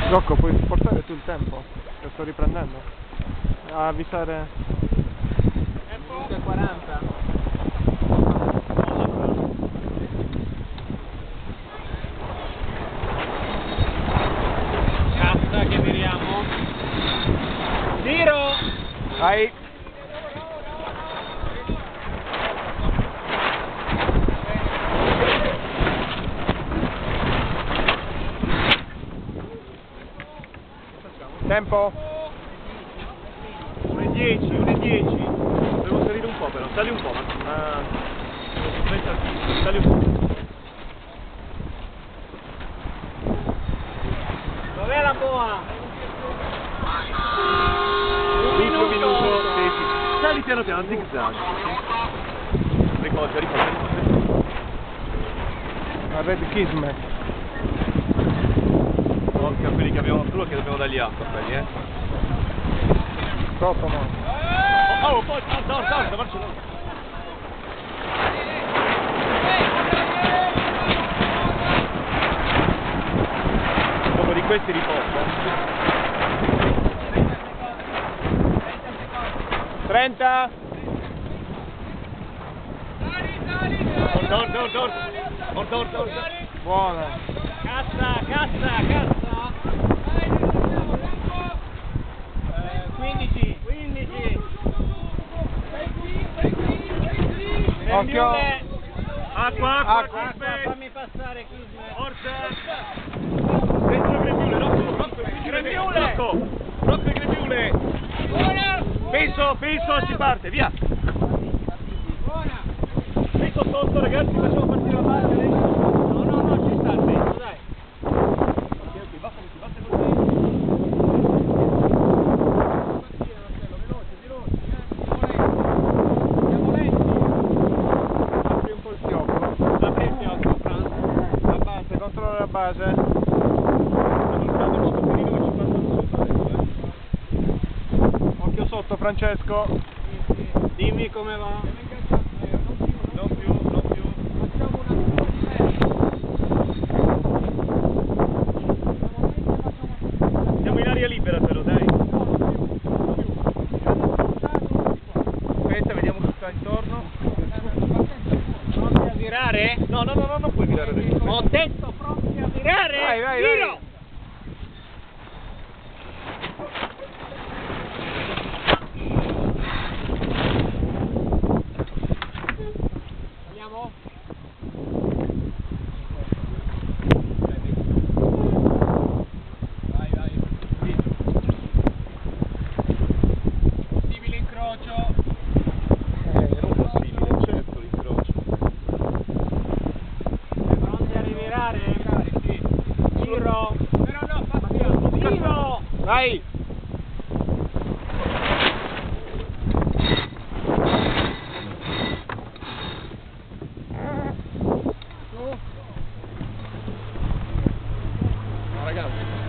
Rocco, puoi portare tu il tempo? Che sto riprendendo. A avvisare. Tempo 40. Cassa che viriamo. Tiro! Vai! Tempo? 1:10, 1:10. Devo salire un po' però, sali un po', ma... Sali un po'. Dov'è la boa? Un minuto. Sì. Sali piano piano, zig-zag. Riposa. A Red Kismet. Occhio a quelli che abbiamo solo che dobbiamo dargli acqua, quelli, Sotto no. Poi, alza, Barcellona. Dopo di questi riposa. 30. Orda. Buona. Cassa. 15. Occhio. Acqua, Fammi passare Kismet. forza. Dentro Grembiule, Rocco il Grembiule. Peso, si parte, via. Peso sotto, ragazzi, facciamo partire la palla adesso. No, ci sta il peso, dai. Ok, basta così. Apri un po' il fiocco. Apri il fiocco, Franz. La base, controlla la base. Occhio sotto, Francesco. Dimmi come va. Non più. Siamo in aria libera però, dai. Aspetta, vediamo che sta intorno. Pronti a virare? No, non puoi tirare adesso. Ho detto pronti a virare. Vai. Tiro! Andiamo? Vai. Possibile incrocio. Era un possibile, certo, l'incrocio. Pronti a rivirare? Sì. Tiro! No, Tiro! Vai! ragazzi.